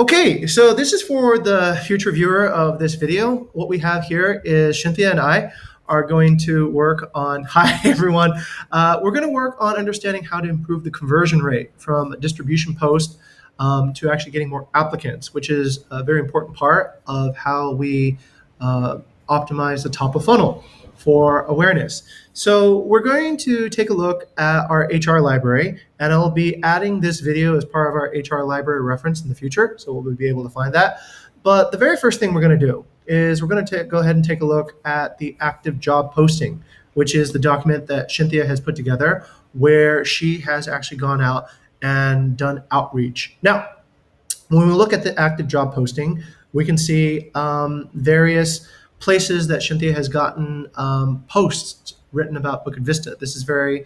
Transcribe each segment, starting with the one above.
Okay, so this is for the future viewer of this video. What we have here is Shintya and I are going to work on, hi everyone, we're going to work on understanding how to improve the conversion rate from a distribution post to actually getting more applicants, which is a very important part of how we uh, optimize the top of funnel for awareness. So we're going to take a look at our HR library, and I'll be adding this video as part of our HR library reference in the future, so we'll be able to find that. But the very first thing we're going to do is we're going to go ahead and take a look at the active job posting, which is the document that Shintya has put together, where she has actually gone out and done outreach. Now, when we look at the active job posting, we can see various places that Shintya has gotten posts written about Bukit Vista. This is very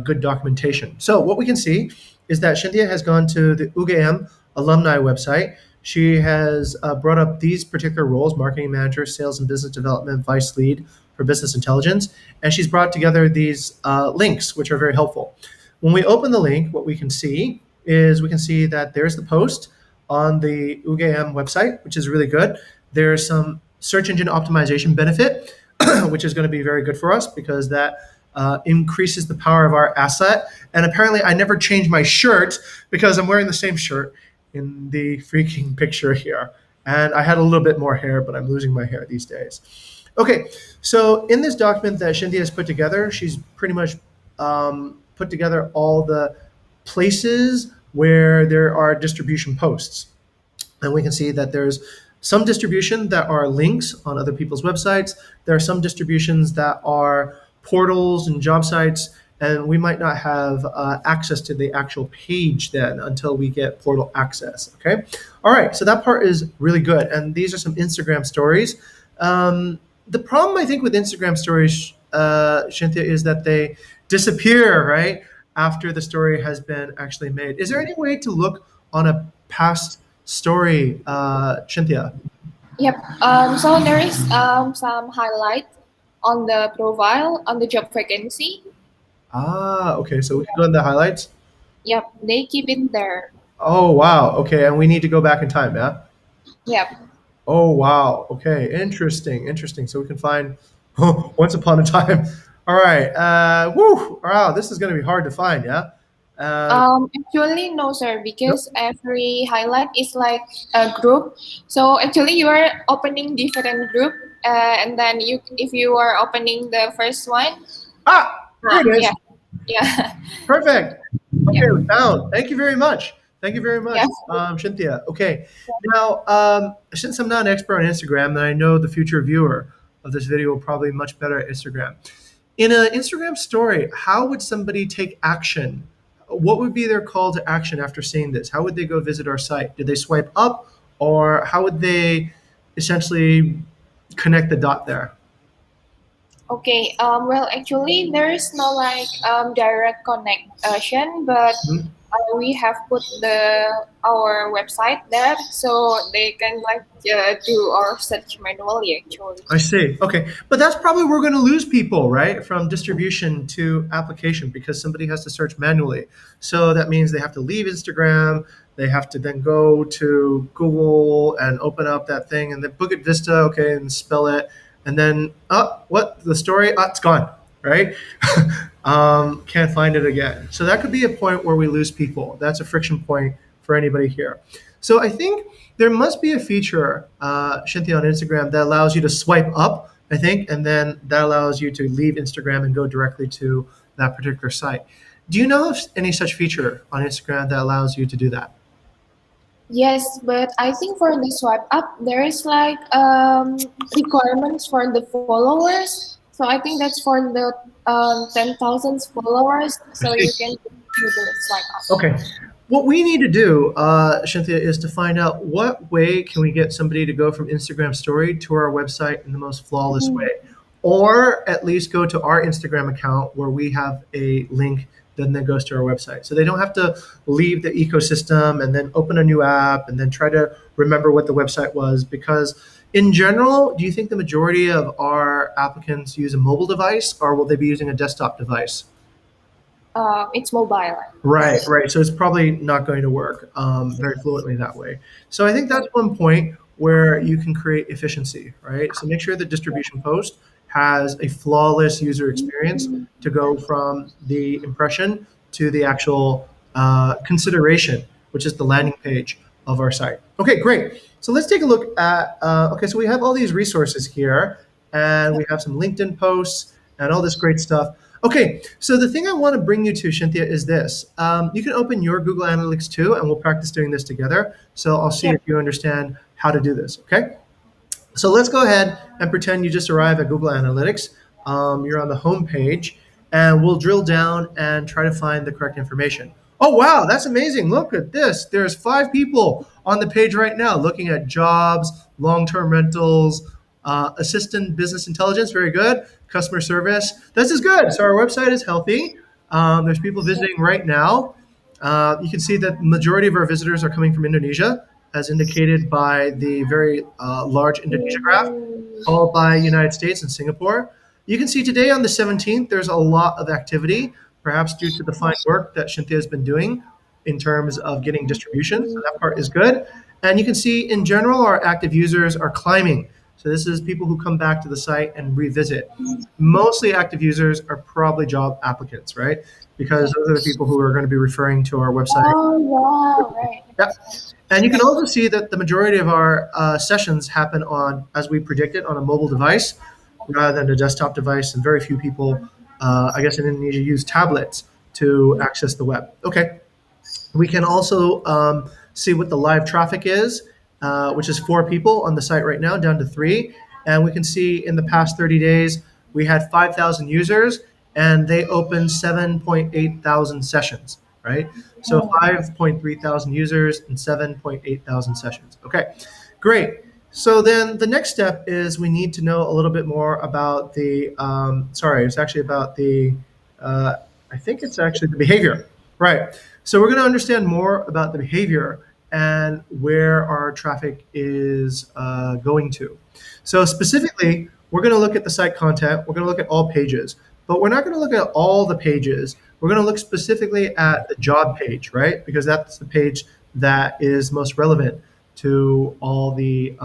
good documentation. So what we can see is that Shintya has gone to the UGM alumni website. She has brought up these particular roles: marketing manager, sales and business development, vice lead for business intelligence. And she's brought together these links, which are very helpful. When we open the link, what we can see is we can see that there's the post on the UGM website, which is really good. There's some search engine optimization benefit, which is going to be very good for us because that increases the power of our asset. And apparently, I never changed my shirt because I'm wearing the same shirt in the freaking picture here. And I had a little bit more hair, but I'm losing my hair these days. Okay, so in this document that Shintya has put together, she's pretty much put together all the places where there are distribution posts. And we can see that there's some distribution that are links on other people's websites. There are some distributions that are portals and job sites, and we might not have access to the actual page then until we get portal access. Okay. All right. So that part is really good. And these are some Instagram stories. The problem I think with Instagram stories, Shintya, is that they disappear right after the story has been actually made. Is there any way to look on a past story, Shintya? Yep. So there is some highlight on the profile on the job vacancy. Okay. So we can go in the highlights. Yep. They keep it there. Oh, wow. Okay. And we need to go back in time, yeah? Yep. Oh, wow. Okay. Interesting. Interesting. So we can find once upon a time. All right. Woo. Wow. This is going to be hard to find, yeah? Uh, Actually, no, sir, nope. because every highlight is like a group. So actually, you are opening different group, and then if you are opening the first one, Here it yeah, is. yeah, Perfect. yeah, Okay, we found. Thank you very much. Thank you very much, yeah. Cynthia. Okay, now since I'm not an expert on Instagram, and I know the future viewer of this video will probably be much better at Instagram. In an Instagram story, how would somebody take action? What would be their call to action after seeing this? How would they go visit our site? Did they swipe up, or how would they essentially connect the dot there? Okay. Well, actually, there is no like direct connection, but Mhm. we have put our website there, so they can like do our search manually. Actually. I see. Okay. But that's probably where we're going to lose people, right? From distribution to application because somebody has to search manually. So that means they have to leave Instagram. They have to then go to Google and open up that thing and then Bukit Vista, okay, and spell it. And then, oh, what? The story? Oh, it's gone, right? Can't find it again. So that could be a point where we lose people. That's a friction point for anybody here. So I think there must be a feature, Shinti, on Instagram that allows you to swipe up, I think, and then that allows you to leave Instagram and go directly to that particular site. Do you know of any such feature on Instagram that allows you to do that? Yes, but I think for the swipe up, there is like requirements for the followers. So I think that's for the 10,000 followers. I So see. you can do the swipe up. Okay. What we need to do, Cynthia, is to find out what way can we get somebody to go from Instagram story to our website in the most flawless way, Mm. or at least go to our Instagram account where we have a link that then goes to our website. So they don't have to leave the ecosystem and then open a new app and then try to remember what the website was. Because in general, do you think the majority of our applicants use a mobile device or will they be using a desktop device? it's mobile, I Right, guess. right. So it's probably not going to work very fluently that way. So I think that's one point where you can create efficiency, right? So make sure the distribution post has a flawless user experience to go from the impression to the actual consideration, which is the landing page of our site. Okay, great. So let's take a look at, okay, so we have all these resources here, and we have some LinkedIn posts and all this great stuff. Okay, so the thing I want to bring you to, Shintya, is this. You can open your Google Analytics too, and we'll practice doing this together. So I'll see Yep. if you understand how to do this, okay? So let's go ahead and pretend you just arrived at Google Analytics. You're on the home page, and we'll drill down and try to find the correct information. Oh, wow, that's amazing. Look at this. There's 5 people on the page right now looking at jobs, long-term rentals, assistant business intelligence, very good. Customer service, this is good. So our website is healthy. There's people visiting right now. You can see that the majority of our visitors are coming from Indonesia, as indicated by the very large Indonesia graph, Mm. followed by United States and Singapore. You can see today on the 17th, there's a lot of activity, perhaps due to the fine work that Shintya has been doing in terms of getting distribution. So that part is good. And you can see in general, our active users are climbing. So this is people who come back to the site and revisit. Mostly active users are probably job applicants, right? Because those are the people who are going to be referring to our website. Oh, yeah, right. Yeah. And you can also see that the majority of our sessions happen on, as we predicted, on a mobile device rather than a desktop device. And very few people, I guess in Indonesia, use tablets to access the web. Okay. We can also see what the live traffic is, which is 4 people on the site right now, down to 3. And we can see in the past 30 days, we had 5,000 users and they opened 7.8 thousand sessions, right? So 5.3 thousand users and 7.8 thousand sessions. Okay, great. So then the next step is we need to know a little bit more about the, sorry, it's actually about the, uh, I think it's actually the behavior. Right. So we're going to understand more about the behavior and where our traffic is going to. So specifically, we're going to look at the site content. We're going to look at all pages, but we're not going to look at all the pages. We're going to look specifically at the job page, right? Because that's the page that is most relevant to all the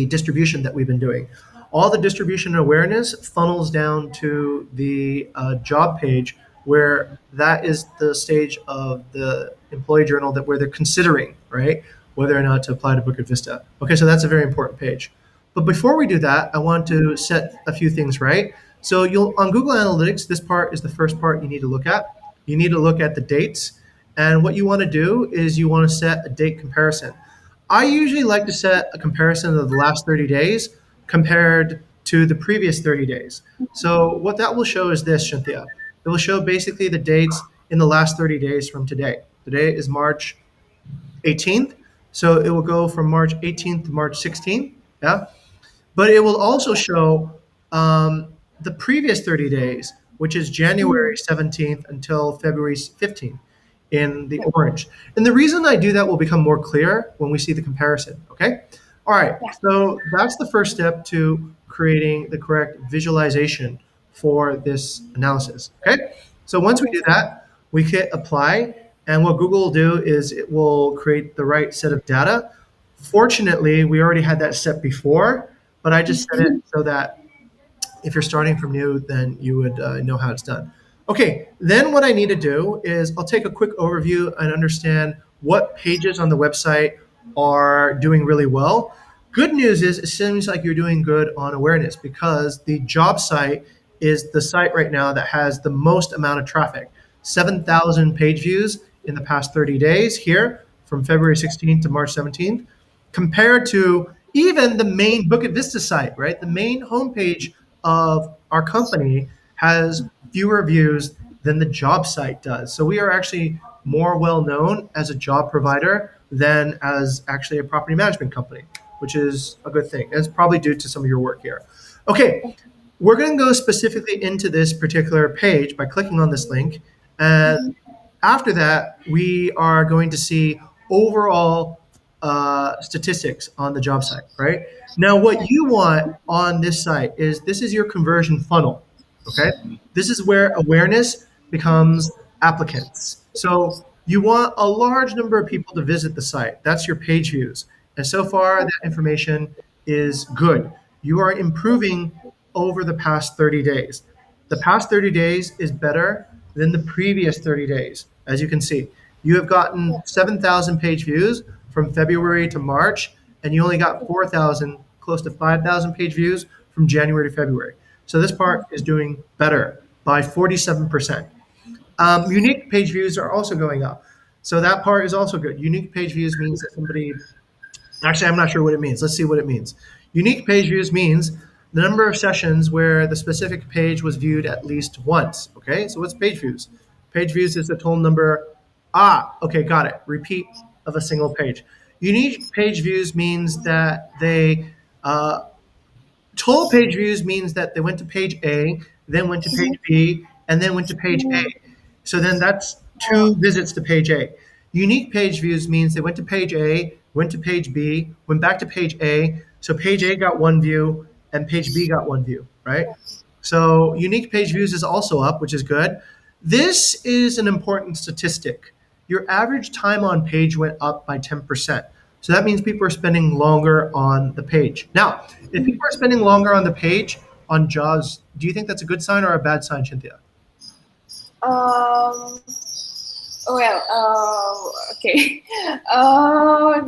distribution that we've been doing. All the distribution and awareness funnels down to the job page, where that is the stage of the employee journal that where they're considering, right, whether or not to apply to Bukit Vista. Okay, so that's a very important page. But before we do that, I want to set a few things right. So you'll on Google Analytics, this part is the first part you need to look at. You need to look at the dates. And what you want to do is you want to set a date comparison. I usually like to set a comparison of the last 30 days compared to the previous 30 days. So what that will show is this, Cynthia. It will show basically the dates in the last 30 days from today. Today is March 18th. So it will go from March 18th to March 16th. Yeah. But it will also show the previous 30 days, which is January 17th until February 15th in the orange. And the reason I do that will become more clear when we see the comparison. Okay. All right. Yeah. So that's the first step to creating the correct visualization for this analysis. Okay. So once we Okay. do that, we hit apply. And what Google will do is it will create the right set of data. Fortunately, we already had that set before, but I just set it so that if you're starting from new, then you would know how it's done. Okay, then what I need to do is I'll take a quick overview and understand what pages on the website are doing really well. Good news is it seems like you're doing good on awareness because the job site is the site right now that has the most amount of traffic. 7,000 page views in the past 30 days here from February 16th to March 17th, compared to even the main Bukit Vista site, right? The main homepage of our company has fewer views than the job site does. So we are actually more well known as a job provider than as actually a property management company, which is a good thing. And it's probably due to some of your work here. Okay, we're going to go specifically into this particular page by clicking on this link. And after that, we are going to see overall statistics on the job site, right? Now, what you want on this site is this is your conversion funnel, okay? This is where awareness becomes applicants. So you want a large number of people to visit the site. That's your page views. And so far, that information is good. You are improving over the past 30 days. The past 30 days is better than the previous 30 days. As you can see, you have gotten 7,000 page views from February to March, and you only got 4,000, close to 5,000 page views from January to February. So this part is doing better by 47%. Unique page views are also going up. So that part is also good. Unique page views means that somebody, actually, I'm not sure what it means. Let's see what it means. Unique page views means the number of sessions where the specific page was viewed at least once. Okay, so what's page views? Page views is the total number. Okay, got it. Repeat of a single page. Unique page views means that they total page views means that they went to page A, then went to page B, and then went to page A. So then that's two visits to page A. Unique page views means they went to page A, went to page B, went back to page A. So page A got one view and page B got one view, right? So unique page views is also up, which is good. This is an important statistic. Your average time on page went up by 10%. So that means people are spending longer on the page. Now, if people are spending longer on the page on JAWS, do you think that's a good sign or a bad sign, Cynthia? Um, well, okay.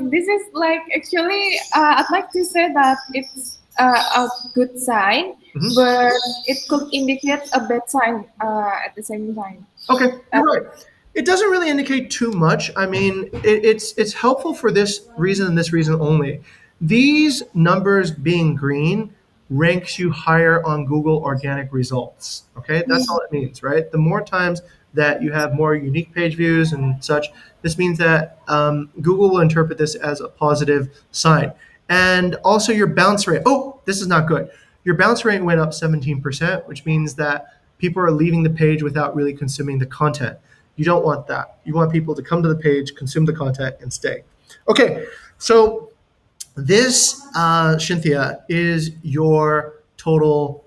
This is like actually, I'd like to say that it's a good sign, Mhm. but it could indicate a bad sign at the same time. Okay, Uh, you're right. It doesn't really indicate too much. I mean, it's helpful for this reason and this reason only. These numbers being green ranks you higher on Google organic results. Okay, that's all it means, right? The more times that you have more unique page views and such, this means that Google will interpret this as a positive sign. And also your bounce rate. Oh, this is not good. Your bounce rate went up 17%, which means that people are leaving the page without really consuming the content. You don't want that. You want people to come to the page, consume the content, and stay. Okay, so this, Cynthia, is your total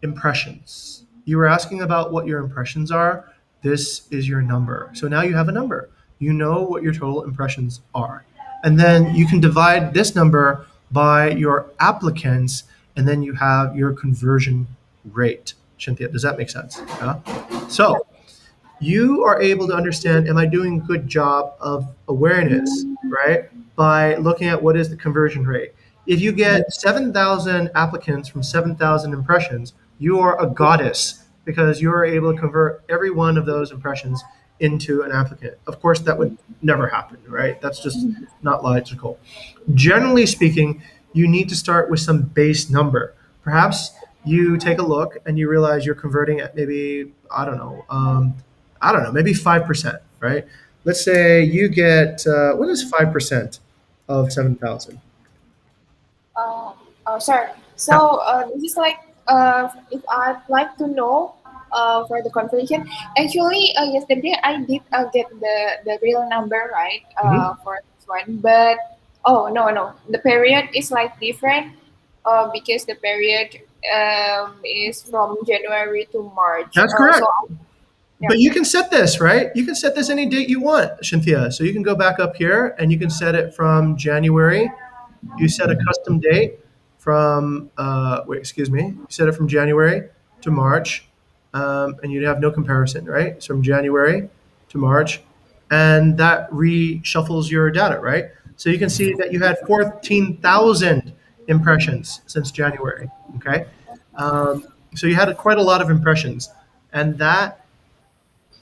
impressions. You were asking about what your impressions are. This is your number. So now you have a number. You know what your total impressions are. And then you can divide this number by your applicants, and then you have your conversion rate. Cynthia, does that make sense? Yeah? So you are able to understand, am I doing a good job of awareness, right? By looking at what is the conversion rate. If you get 7,000 applicants from 7,000 impressions, you are a goddess because you are able to convert every one of those impressions into an applicant. Of course, that would never happen, right? That's just not logical. Generally speaking, you need to start with some base number. Perhaps you take a look and you realize you're converting at maybe, I don't know, maybe 5%, right? Let's say you get, what is 5% of 7,000? Uh, sorry. Yeah. So this is like if I'd like to know for the conversion. Actually, yesterday I did get the real number right Mhm. for this one, but oh no, the period is like different because the period is from January to March. That's correct. Yeah. But you can set this, right? You can set this any date you want, Cynthia. So you can go back up here and you can set it from January. You set a custom date from, excuse me. You set it from January to March, and you'd have no comparison, right? So from January to March, and that reshuffles your data, right? So you can see that you had 14,000 impressions since January, okay? So you had quite a lot of impressions, and that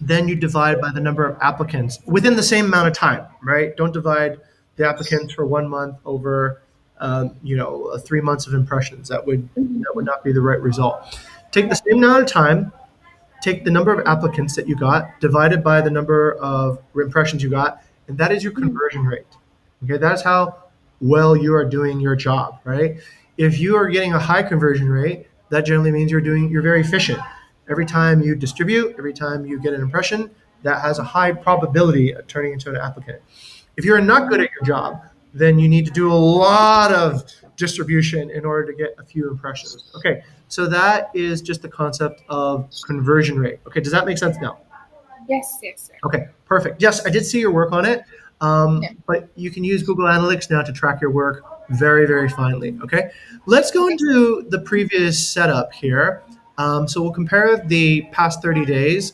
then you divide by the number of applicants within the same amount of time, right? Don't divide the applicants for 1 month over, 3 months of impressions. That would not be the right result. Take the same amount of time, take the number of applicants that you got, divided by the number of impressions you got, and that is your conversion rate. Okay, that's how well you are doing your job, right? If you are getting a high conversion rate, that generally means you're very efficient. Every time you distribute, every time you get an impression, that has a high probability of turning into an applicant. If you're not good at your job, then you need to do a lot of distribution in order to get a few impressions. Okay, so that is just the concept of conversion rate. Okay, does that make sense now? Yes, yes, sir. Okay, perfect. Yes, I did see your work on it, Yeah. but you can use Google Analytics now to track your work very, very finely. Okay, let's go Okay. into the previous setup here. So we'll compare the past 30 days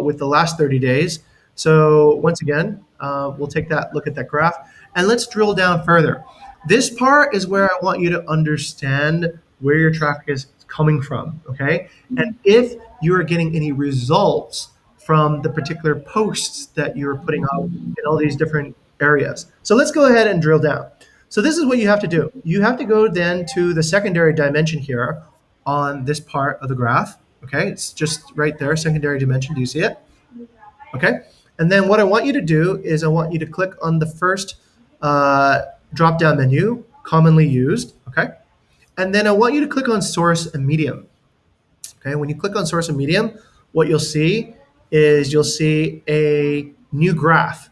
with the last 30 days. So once again, we'll take that look at that graph and let's drill down further. This part is where I want you to understand where your traffic is coming from. Okay, and if you are getting any results from the particular posts that you're putting out in all these different areas. So let's go ahead and drill down. So this is what you have to do. You have to go then to the secondary dimension here on this part of the graph. Okay, it's just right there, secondary dimension. Do you see it? Okay. And then what I want you to do is I want you to click on the first uh, drop down menu, commonly used. Okay. And then I want you to click on source and medium. Okay, when you click on source and medium, what you'll see is you'll see a new graph.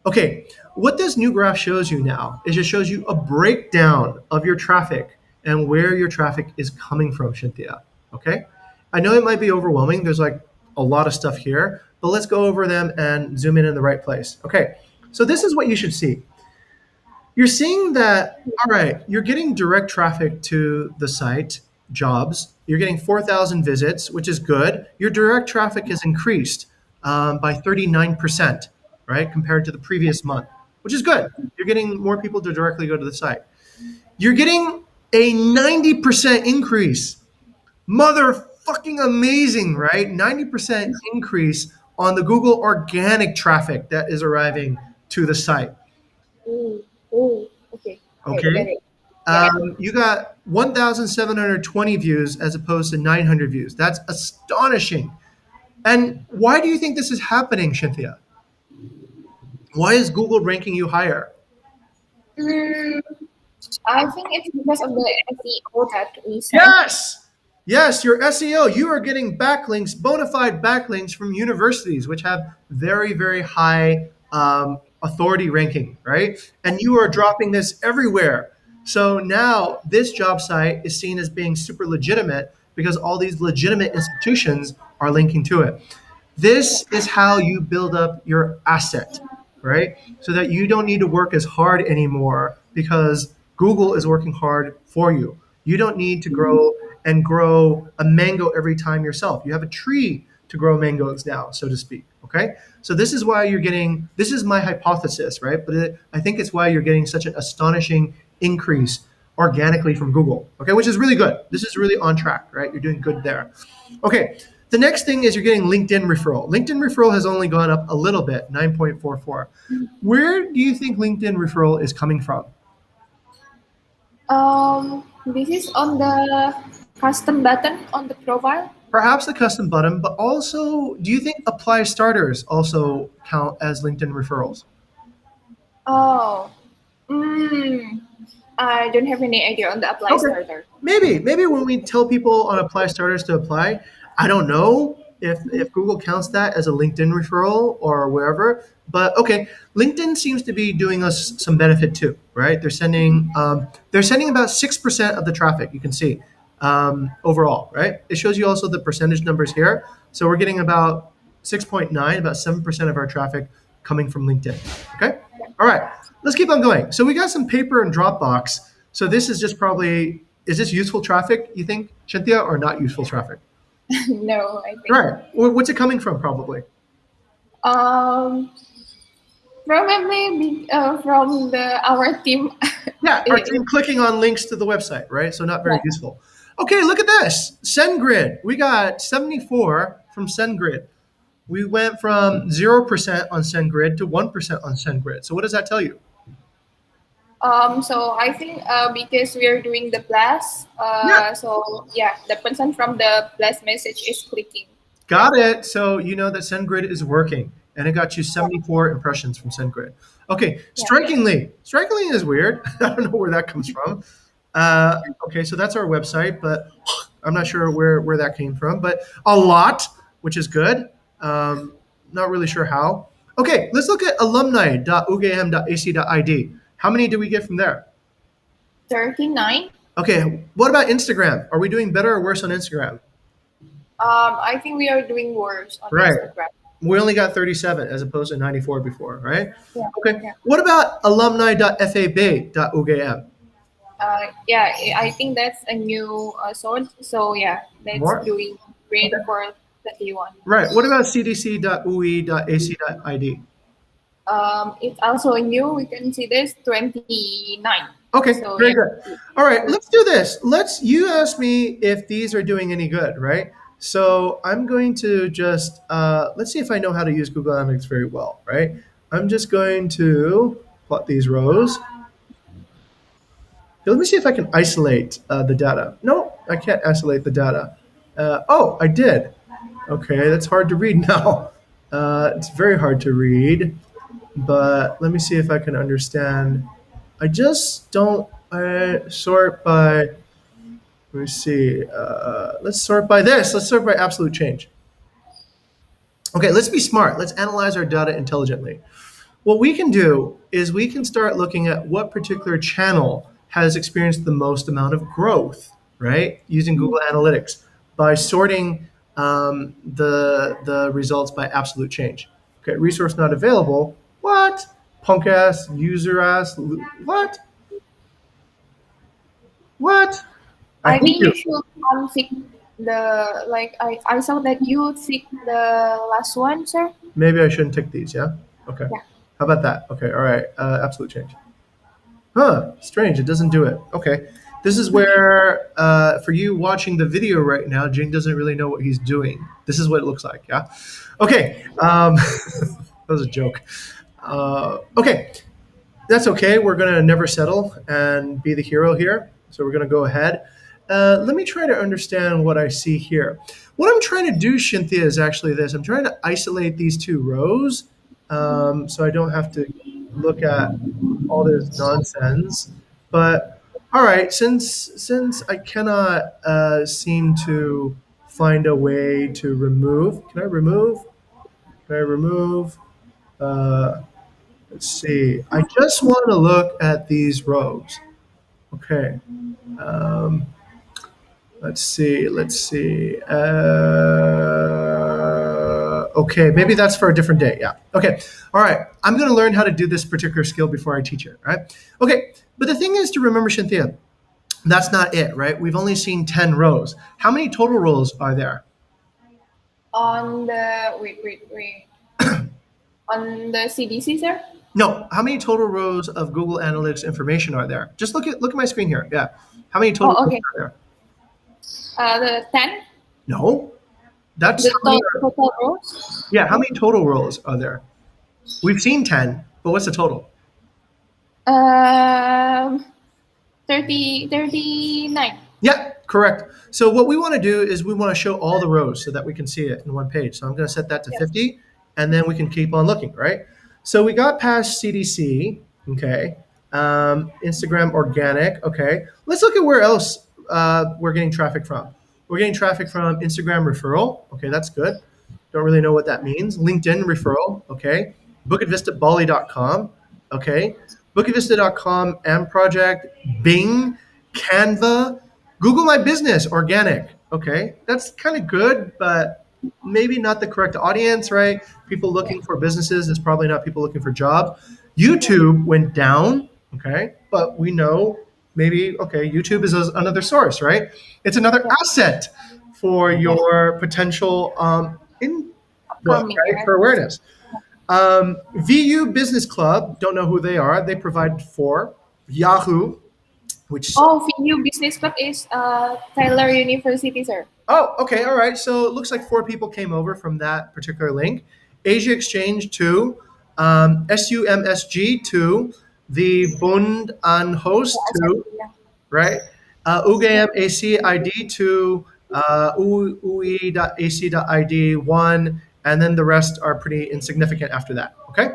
Okay, what this new graph shows you now is it shows you a breakdown of your traffic and where your traffic is coming from, Shintya. Okay, I know it might be overwhelming. There's like a lot of stuff here, but let's go over them and zoom in the right place. Okay, so this is what you should see. You're seeing that, all right, you're getting direct traffic to the site, jobs. You're getting 4,000 visits, which is good. Your direct traffic has increased by 39%, right, compared to the previous month, which is good. You're getting more people to directly go to the site. You're getting a 90% increase. Motherfucking amazing, right? 90% increase on the Google organic traffic that is arriving to the site. Oh, oh, okay. Okay, got Okay. it. Yeah. You got 1,720 views as opposed to 900 views. That's astonishing. And why do you think this is happening, Cynthia? Why is Google ranking you higher? Mm, I think it's because of the SEO that we said. Yes. Yes, your SEO. You are getting backlinks, bona fide backlinks from universities, which have very, very high authority ranking, right? And you are dropping this everywhere. So now this job site is seen as being super legitimate because all these legitimate institutions are linking to it. This is how you build up your asset, right? So that you don't need to work as hard anymore because Google is working hard for you. You don't need to grow a mango every time yourself. You have a tree to grow mangoes now, so to speak. Okay. So this is why you're getting, this is my hypothesis, right? But I think it's why you're getting such an astonishing increase organically from Google. Okay. Which is really good. This is really on track, right? You're doing good there. Okay. The next thing is you're getting LinkedIn referral. LinkedIn referral has only gone up a little bit, 9.44. Where do you think LinkedIn referral is coming from? This is on the custom button on the profile. Perhaps the custom button, but also, do you think apply starters also count as LinkedIn referrals? Oh, mm, I don't have any idea on the apply Okay. starter. Maybe when we tell people on apply starters to apply, I don't know if Google counts that as a LinkedIn referral or wherever. But okay, LinkedIn seems to be doing us some benefit too, right? They're sending about 6% of the traffic. You can see overall, right? It shows you also the percentage numbers here. So we're getting about 6.9, about 7% of our traffic coming from LinkedIn. Okay. All right. Let's keep on going. So we got some paper and Dropbox. So this is just probably, is this useful traffic, you think, Cynthia, or not useful traffic? No, I think. Right. Or what's it coming from, probably? Um, Probably from the our team. Yeah, our team clicking on links to the website, right? So not very Yeah. useful. Okay, look at this. SendGrid. We got 74 from SendGrid. We went from 0% on SendGrid to 1% on SendGrid. So what does that tell you? So I think because we are doing the blast, Yeah. so yeah, the person from the blast message is clicking. Yeah. Got it. So you know that SendGrid is working, and it got you 74 impressions from SendGrid. Okay, Yeah. Strikingly is weird. I don't know where that comes from. Okay, so that's our website, but I'm not sure where that came from. But a lot, which is good. Not really sure how. Okay, let's look at alumni.ugm.ac.id. How many do we get from there? 39. Okay, what about Instagram? Are we doing better or worse on Instagram? I think we are doing worse on Right. Instagram. We only got 37 as opposed to 94 before, right? Yeah, Okay. yeah. What about alumni.fab.ugm? Yeah, I think that's a new source. So yeah, that's More? doing great Okay. for 31. Right. What about cdc.ue.ac.id? It's also new. We can see this 29. Okay, So very yeah, good. All right, let's do this. You ask me if these are doing any good, right? So I'm going to just, let's see if I know how to use Google Analytics very well, right? I'm just going to plot these rows. Let me see if I can isolate the data. No, I can't isolate the data. Oh, I did. Okay, that's hard to read now. It's very hard to read, but let me see if I can understand. I just don't sort by, let me see. Let's sort by this. Let's sort by absolute change. Okay, let's be smart. Let's analyze our data intelligently. What we can do is we can start looking at what particular channel has experienced the most amount of growth, right? Using Google Analytics by sorting the results by absolute change. Okay, resource not available. What? Punk ass, user ass. What? What? I I hate think you. you should untick the like. I saw that you tick the last one, sir. Maybe I shouldn't tick these. Yeah. Okay. Yeah. How about that? Okay. All right. Absolute change. Huh, strange. It doesn't do it. Okay. This is where, for you watching the video right now, Jing doesn't really know what he's doing. This is what it looks like. Yeah. Okay. That was a joke. Okay. That's okay. We're going to never settle and be the hero here. So we're going to go ahead. Let me try to understand what I see here. What I'm trying to do, Shintya, is actually this. I'm trying to isolate these two rows so I don't have to look at all this nonsense. But all right, since I cannot seem to find a way to remove, can I remove? Can I remove? Uh, let's see. I just want to look at these rows. Okay. Um, let's see. Let's see. Okay, maybe that's for a different day. Yeah. Okay. All right. I'm going to learn how to do this particular skill before I teach it. Right. Okay. But the thing is to remember, Cynthia, that's not it, right? We've only seen 10 rows. How many total rows are there? On the wait. On the CDC, sir. No. How many total rows of Google Analytics information are there? Just look at my screen here. Yeah. How many total Oh, rows okay. are there? The 10. No. That's The how many are, total rows. yeah, how many total rows are there? We've seen 10, but what's the total? Um, 39. Yeah, correct. So what we want to do is we want to show all the rows so that we can see it in one page. So I'm going to set that to Yeah. 50, and then we can keep on looking, right? So we got past CDC, okay. Instagram organic, okay. Let's look at where else we're getting traffic from. We're getting traffic from Instagram referral, okay, that's good. Don't really know what that means. LinkedIn referral, okay. BukitVistaBali.com, okay. BukitVista.com, M Project, Bing, Canva, Google My Business, organic. Okay, that's kind of good, but maybe not the correct audience, right? People Yeah. looking for businesses is probably not people looking for jobs. Yeah. YouTube went down, okay, but we know maybe, okay, YouTube is another source, right? It's another Yeah. asset for Yeah. your potential input, Upcoming, right, right? for awareness. VU Business Club, don't know who they are. They provide for Yahoo, which Oh, VU Business Club is Taylor University, sir. oh, okay, all right. So it looks like four people came over from that particular link. Asia Exchange two, SUMSG two, the Bund an Yeah, Host two, exactly. Yeah. right? Yeah. UGM ACID two, UE.ac.id one, and then the rest are pretty insignificant after that. Okay.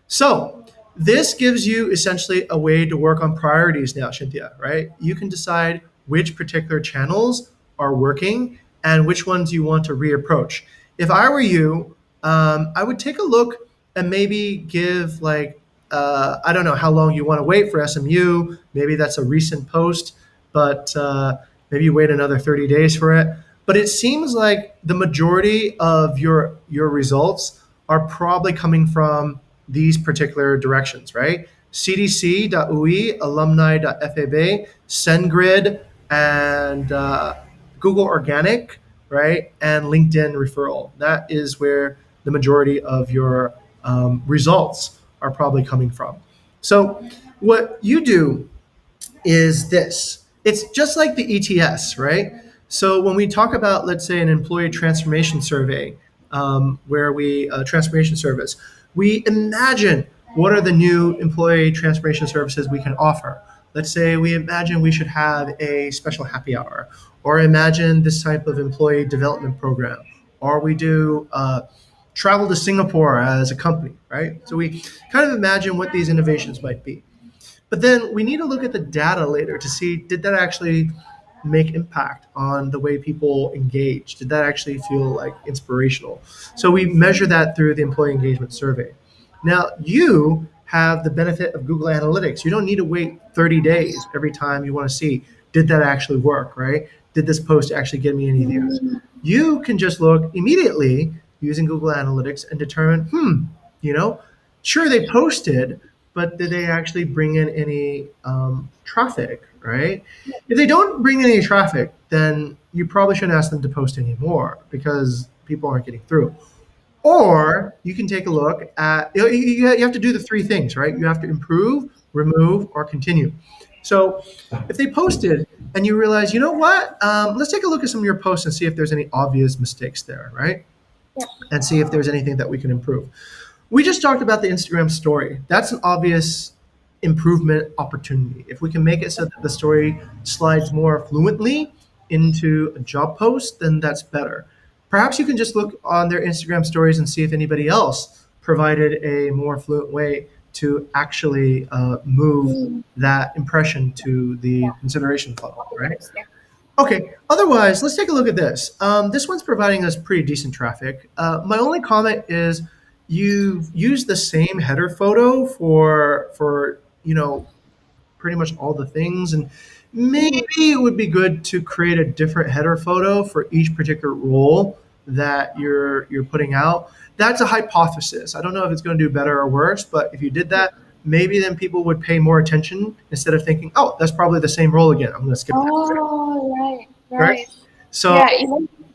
So this gives you essentially a way to work on priorities now, Cynthia, right? You can decide which particular channels are working and which ones you want to reapproach. If I were you, I would take a look and maybe give like, I don't know how long you want to wait for SMU. Maybe that's a recent post, but maybe you wait another 30 days for it. But it seems like the majority of your results are probably coming from these particular directions, right? cdc.ui, alumni.fab, SendGrid, and Google Organic, right? And LinkedIn referral. That is where the majority of your results are probably coming from. So, what you do is this. It's just like the ETS, right? So when we talk about, let's say, an employee transformation survey, where we transformation service, we imagine what are the new employee transformation services we can offer. Let's say we imagine we should have a special happy hour, or imagine this type of employee development program, or we do travel to Singapore as a company, right? So we kind of imagine what these innovations might be. But then we need to look at the data later to see, did that actually make impact on the way people engage? Did that actually feel like inspirational? So we measure that through the employee engagement survey. Now you have the benefit of Google Analytics. You don't need to wait 30 days every time you want to see, did that actually work, right? Did this post actually get me any views? Mm, You can just look immediately using Google Analytics and determine, you know, sure they posted, but did they actually bring in any traffic, right? If they don't bring in any traffic, then you probably shouldn't ask them to post anymore because people aren't getting through. Or you can take a look at, you have to do the three things, right? You have to improve, remove, or continue. So if they posted and you realize, you know what, let's take a look at some of your posts and see if there's any obvious mistakes there, right? yeah. And see if there's anything that we can improve. We just talked about the Instagram story. That's an obvious improvement opportunity. If we can make it so that the story slides more fluently into a job post, then that's better. Perhaps you can just look on their Instagram stories and see if anybody else provided a more fluent way to actually move Mm, that impression to the consideration funnel, right? obvious, yeah. Okay. Otherwise, let's take a look at this. This one's providing us pretty decent traffic. My only comment is you've used the same header photo for pretty much all the things, and maybe Mm, it would be good to create a different header photo for each particular role that you're putting out. That's a hypothesis. I don't know if it's going to do better or worse, but if you did yeah. that, maybe then people would pay more attention instead of thinking, "Oh, that's probably the same role again. I'm going to skip that." Oh, right, Right? right. So Yeah,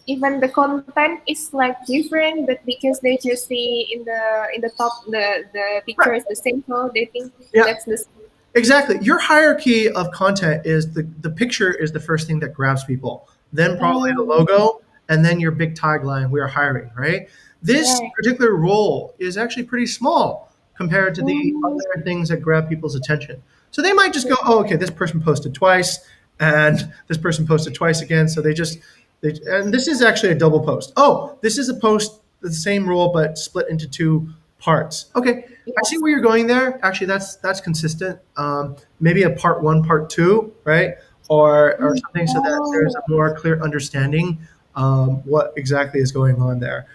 even the content is like different, but because they just see in the top the picture right, is the same, so they think yeah, that's the same. exactly. Your hierarchy of content is the picture is the first thing that grabs people, then probably the Oh, logo, and then your big tagline, "We are hiring," right? This right. particular role is actually pretty small compared to the Mm, other things that grab people's attention. So they might just go, "Oh, okay, this person posted twice, and this person posted twice again." So and this is actually a double post. Oh, this is a post, the same role, but split into two parts. Okay, I see yes. where you're going there. Actually, that's consistent. Maybe a part one, part two, right? Or Mm, something so that there's oh, a more clear understanding what exactly is going on there.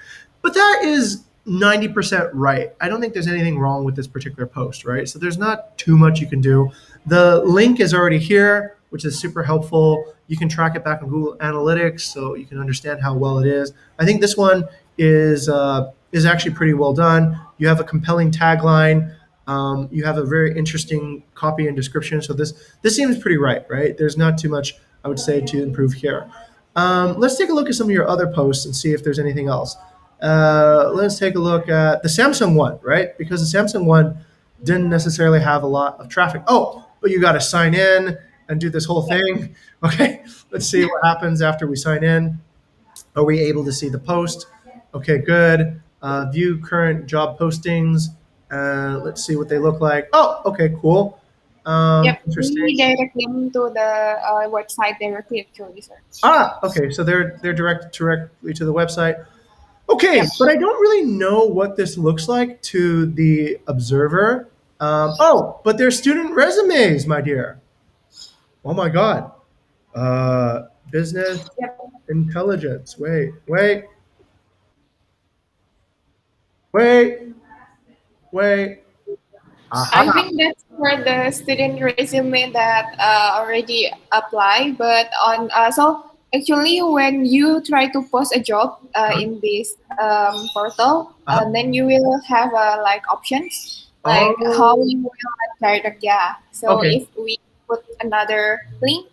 But that is 90% right. I don't think there's anything wrong with this particular post, right? So there's not too much you can do. The link is already here, which is super helpful. You can track it back on Google Analytics, so you can understand how well it is. I think this one is actually pretty well done. You have a compelling tagline. You have a very interesting copy and description. So this seems pretty right, right? There's not too much I would say to improve here. Let's take a look at some of your other posts and see if there's anything else. Let's take a look at the Samsung one, right? Because the Samsung one didn't necessarily have a lot of traffic. Oh, but you got to sign in and do this whole yeah. thing. Okay, let's see what happens after we sign in. Are we able to see the post? Okay, good. View current job postings. Let's see what they look like. Oh, okay, cool. Yep. Interesting. We direct them to the website directly actually, sir. Ah, okay, so they're directly to the website. Okay, Yep. but I don't really know what this looks like to the observer. Oh, but they're student resumes, my dear. Oh my God. Business Yep. intelligence. Wait. I Aha. think that's for the student resume that already apply, but on so Actually, when you try to post a job Huh? in this portal, Uh-huh. then you will have like options like how Oh, you will direct. Yeah. So okay. if we put another link,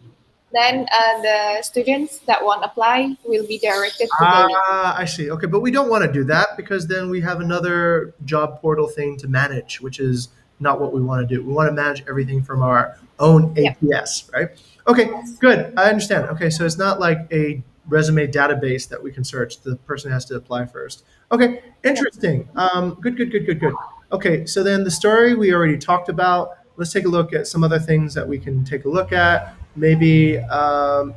then the students that want apply will be directed to the link. Ah, I see. Okay, but we don't want to do that because then we have another job portal thing to manage, which is not what we want to do. We want to manage everything from our own Yep. ATS, right? Okay, Yes. good. I understand. Okay, so it's not like a resume database that we can search. The person has to apply first. Okay, Yep. interesting. Good, good, good, good, good. Okay, so then the story we already talked about. Let's take a look at some other things that we can take a look at. Maybe,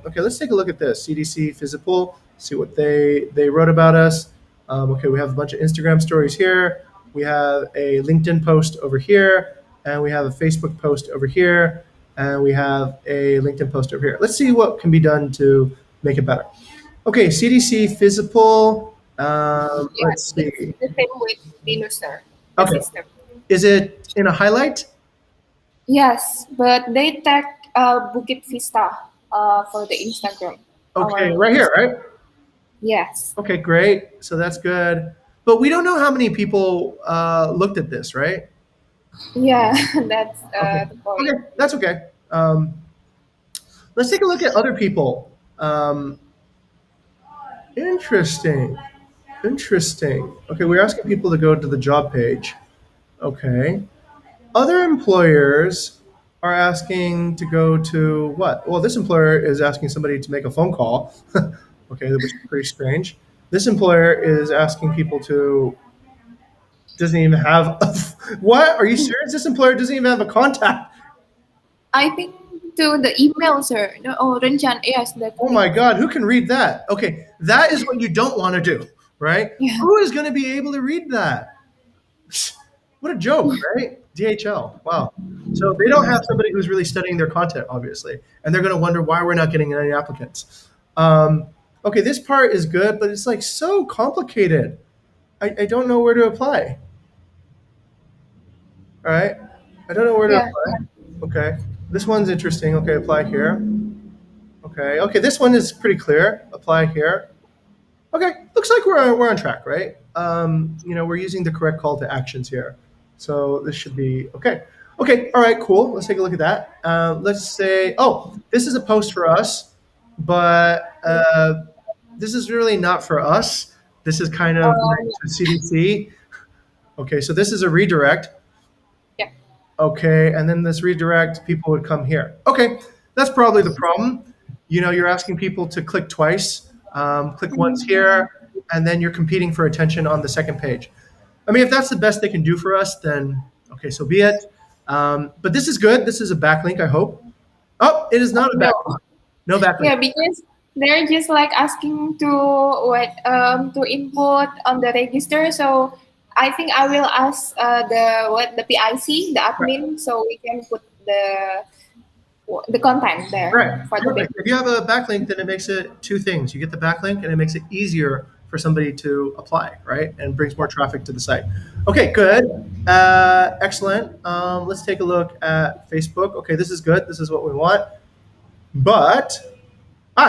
okay, let's take a look at this CDC physical, see what they wrote about us. Okay, we have a bunch of Instagram stories here. We have a LinkedIn post over here, and we have a Facebook post over here, and we have a LinkedIn post over here. Let's see what can be done to make it better. Okay, CDC physical. Yeah. Let's It's see. the same with Linuser, the Okay, system. is it in a highlight? Yes, but they tag Bukit Vista for the Instagram. Okay, Our right here, Instagram. right? Yes. Okay, great. So that's good. But we don't know how many people looked at this, right? Yeah, that's Okay. the point. Okay, that's okay. Let's take a look at other people. Interesting. Interesting. Okay, we're asking people to go to the job page. Okay. Other employers are asking to go to what? Well, this employer is asking somebody to make a phone call. Okay, which is pretty strange. This employer is asking people to doesn't even have a, what? Are you serious? This employer doesn't even have a contact. I think to the email, sir. No, oh, Renjan, yes, that Oh my link. God, who can read that? Okay, that is what you don't want to do, right? Yeah. Who is going to be able to read that? What a joke, right? DHL. Wow. So they don't have somebody who's really studying their content, obviously, and they're going to wonder why we're not getting any applicants. Um, okay, this part is good, but it's like so complicated. I don't know where to apply. All right, I don't know where to Yeah. apply. Okay, this one's interesting. Okay, apply here. Okay, okay, this one is pretty clear. Apply here. Okay, looks like we're on track, right? We're using the correct call to actions here, so this should be okay. Okay, all right, cool. Let's take a look at that. Let's say, oh, this is a post for us, but this is really not for us. This is kind of Um, like to CDC. Okay, so this is a redirect. yeah. Okay, and then this redirect, people would come here. Okay, that's probably the problem. You're asking people to click twice, click once here, and then you're competing for attention on the second page. I mean, if that's the best they can do for us, then okay, so be it. But this is good. This is a backlink, I hope. Oh, it is not a No. backlink. No backlink. Yeah, because they're just like asking to what to input on the register. So I think I will ask the PIC, the Right. admin, so we can put the content there Right. for the Perfect. If you have a backlink, then it makes it two things. You get the backlink, and it makes it easier for somebody to apply, right? And brings more traffic to the site. Okay, good. Excellent. Let's take a look at Facebook. Okay, this is good. This is what we want. But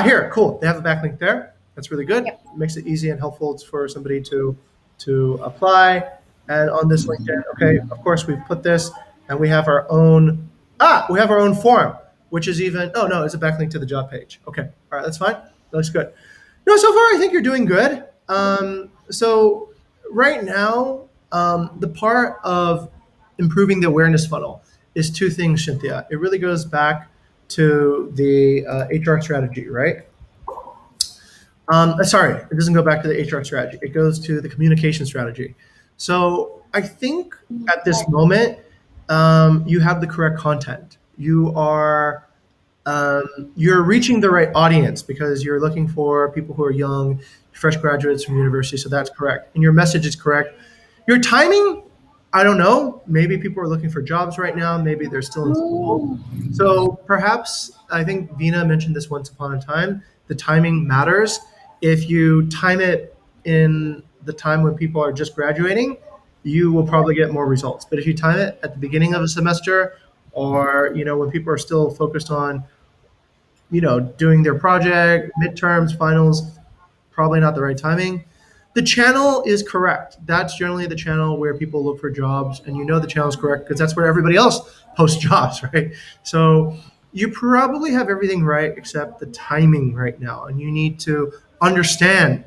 here, cool. They have a backlink there. That's really good. Yep. Makes it easy and helpful for somebody to apply. And on this LinkedIn, okay, of course we've put this, and we have our own form, which is even. Oh no, it's a backlink to the job page. Okay, all right, that's fine. That looks good. No, so far I think you're doing good. So right now, the part of improving the awareness funnel is two things, Cynthia. It really goes back to the HR strategy, right? Sorry, it doesn't go back to the HR strategy. It goes to the communication strategy. So I think at this moment, you have the correct content. You're reaching the right audience because you're looking for people who are young, fresh graduates from university. So that's correct, and your message is correct. Your timing, I don't know. Maybe people are looking for jobs right now. Maybe they're still in school. Oh, So perhaps I think Vina mentioned this once upon a time. The timing matters. If you time it in the time when people are just graduating, you will probably get more results. But if you time it at the beginning of a semester, or when people are still focused on doing their project, midterms, finals, probably not the right timing. The channel is correct. That's generally the channel where people look for jobs, and the channel is correct because that's where everybody else posts jobs, right? So you probably have everything right except the timing right now, and you need to understand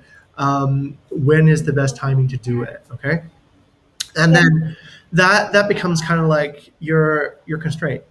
when is the best timing to do it. Okay, and Yeah. then that becomes kind of like your constraint.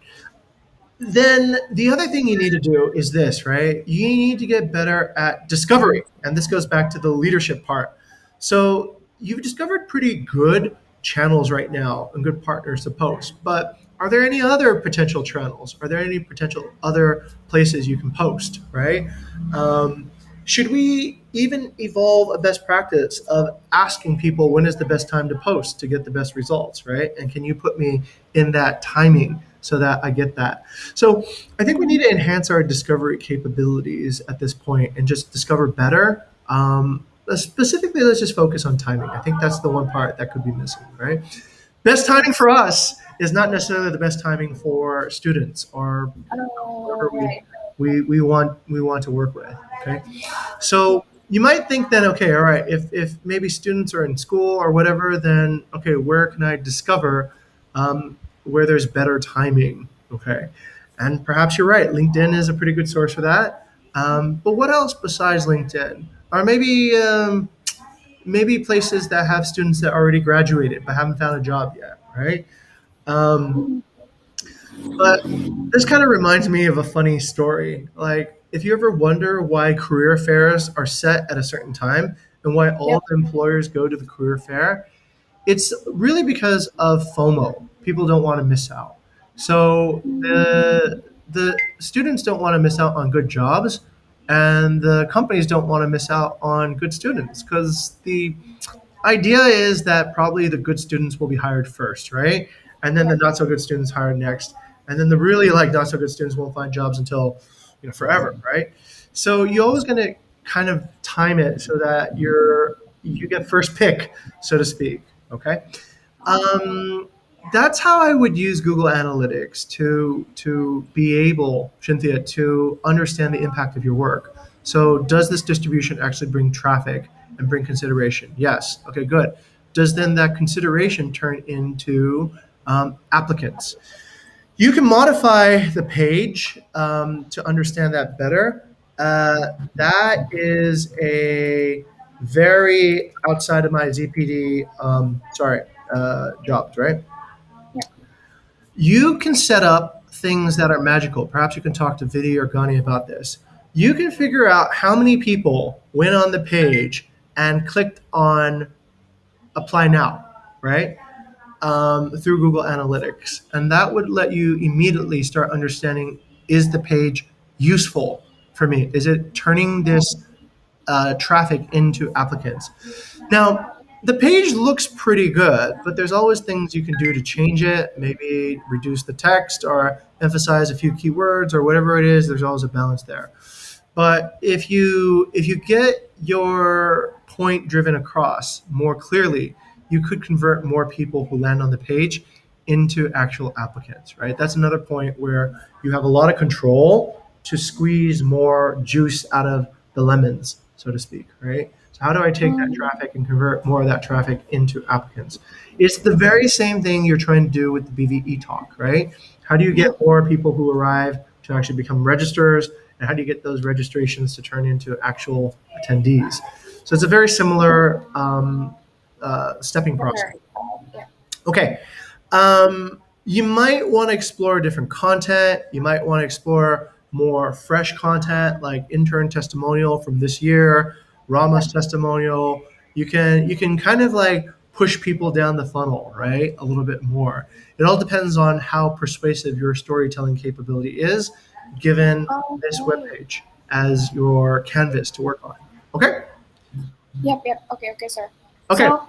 Then the other thing you need to do is this, right? You need to get better at discovery. And this goes back to the leadership part. So you've discovered pretty good channels right now and good partners to post. But are there any other potential channels? Are there any potential other places you can post, right? Um, should we even evolve a best practice of asking people when is the best time to post to get the best results, right? And can you put me in that timing so that I get that? So I think we need to enhance our discovery capabilities at this point and just discover better. Specifically, let's just focus on timing. I think that's the one part that could be missing, right? Best timing for us is not necessarily the best timing for students or whoever we Right. we want to work with. Okay, so you might think then, okay, all right, if maybe students are in school or whatever, then okay, where can I discover where there's better timing? Okay, and perhaps you're right. LinkedIn is a pretty good source for that. But what else besides LinkedIn? Or maybe places that have students that already graduated but haven't found a job yet, right? Um, but this kind of reminds me of a funny story. Like, if you ever wonder why career fairs are set at a certain time and why all Yep. the employers go to the career fair, it's really because of FOMO. People don't want to miss out. So the students don't want to miss out on good jobs, and the companies don't want to miss out on good students because the idea is that probably the good students will be hired first, right? And then the Yep. not so good students hired next. And then the really like not so good students won't find jobs until forever, right? So you're always going to kind of time it so that you get first pick, so to speak. Okay. Um, that's how I would use Google Analytics to be able, Cynthia, to understand the impact of your work. So, does this distribution actually bring traffic and bring consideration? Yes. Okay, good. Does then that consideration turn into applicants? You can modify the page to understand that better. That is a very outside of my ZPD, jobs, right? Yep. You can set up things that are magical. Perhaps you can talk to Vidi or Gani about this. You can figure out how many people went on the page and clicked on apply now, right? Through Google Analytics. And that would let you immediately start understanding, is the page useful for me? Is it turning this traffic into applicants? Now, the page looks pretty good, but there's always things you can do to change it, maybe reduce the text or emphasize a few keywords or whatever it is. There's always a balance there. But if you get your point driven across more clearly, you could convert more people who land on the page into actual applicants, right? That's another point where you have a lot of control to squeeze more juice out of the lemons, so to speak, right? So how do I take that Um, traffic and convert more of that traffic into applicants? It's the very same thing you're trying to do with the BVE talk, right? How do you get more people who arrive to actually become registrars, and how do you get those registrations to turn into actual attendees? So it's a very similar stepping process. Better. Yeah. Okay. You might want to explore different content. You might want to explore more fresh content like intern testimonial from this year, Rama's testimonial. You can kind of like push people down the funnel, right? A little bit more. It all depends on how persuasive your storytelling capability is, given this Okay. webpage as your canvas to work on. Okay? Yep, yep. Okay, okay, sir. Okay. So,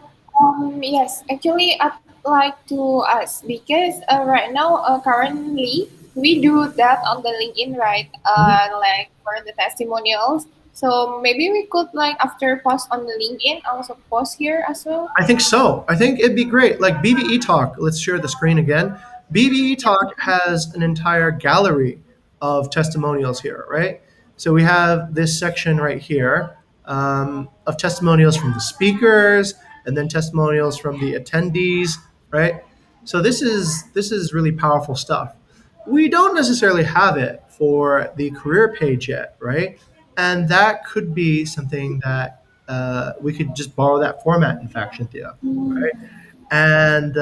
yes, actually, I'd like to ask because right now, currently, we do that on the LinkedIn, right? Mhm. Like for the testimonials. So maybe we could like after post on the LinkedIn, also post here as well. I think so. I think it'd be great. Like BBE Talk, let's share the screen again. BBE Yep. Talk has an entire gallery of testimonials here, right? So we have this section right here of testimonials from the speakers, and then testimonials from the attendees, right? So this is really powerful stuff. We don't necessarily have it for the career page yet, right? And that could be something that we could just borrow that format in fact, Cynthia, right? Mm, And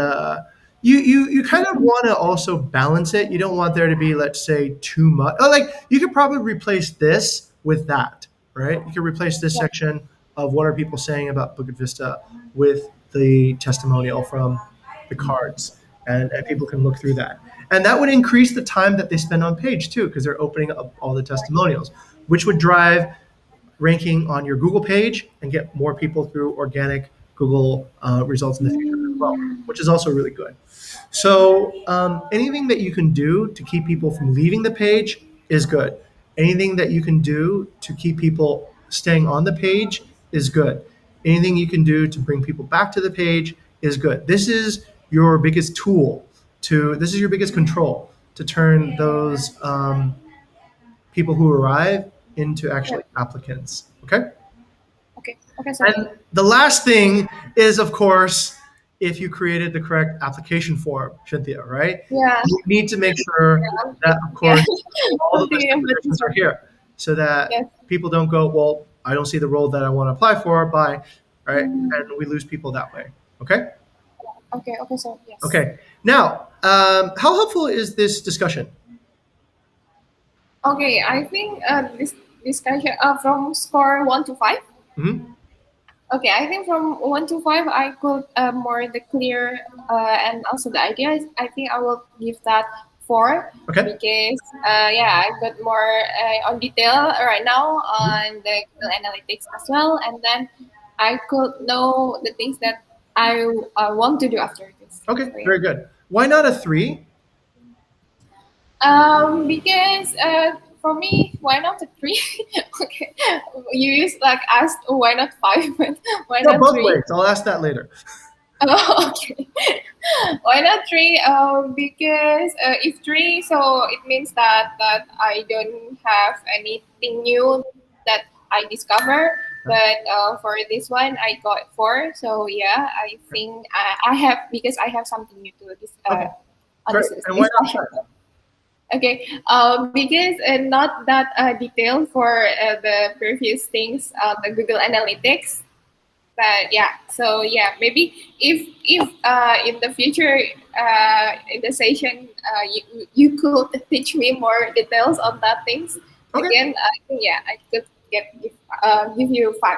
you kind of want to also balance it. You don't want there to be, let's say, too much. Oh, like you could probably replace this with that, right? You could replace this yeah. section of what are people saying about Bukit Vista with the testimonial from the cards, and people can look through that. And that would increase the time that they spend on page too, because they're opening up all the testimonials, which would drive ranking on your Google page and get more people through organic Google results in the future as well, Mm, which is also really good. So anything that you can do to keep people from leaving the page is good. Anything that you can do to keep people staying on the page is good. Anything you can do to bring people back to the page is good. This is your biggest tool this is your biggest control to turn those people who arrive into yeah. actually applicants. Okay. Okay. Okay, sir. And the last thing is, of course, if you created the correct application form, Cynthia, right? Yeah. You need to make sure that, of Yeah. course, all the Something listed important. positions are here so that Yes. people don't go, well, I don't see the role that I want to apply for, bye, right? Mm, And we lose people that way. Okay. okay. Okay, sir. Yes. Okay. Now, how helpful is this discussion? Okay, I think this discussion from score 1 to 5. Hmm. Okay, I think from 1 to 5, I could more the clear and also the ideas. I think I will give that 4 Okay. because yeah, I got more on detail right now Mhm. on the Google Analytics as well, and then I could know the things that I want to do after this. Okay. So yeah. Very good. Why not a 3? Because for me, why not a three? Okay, you used like asked why not five, but why No, not both three? ways. I'll ask that later. Oh, okay. Why not three? Because if three, so it means that I don't have anything new that I discover. But for this one, I got 4. So yeah, I think I have because I have something new to this Okay. on Great. this And why not discussion. 5? Okay, because not that detailed for the previous things, the Google Analytics. But yeah, so yeah, maybe if in the future in the session you could teach me more details on that things Okay. again, I think yeah, I could give you 5.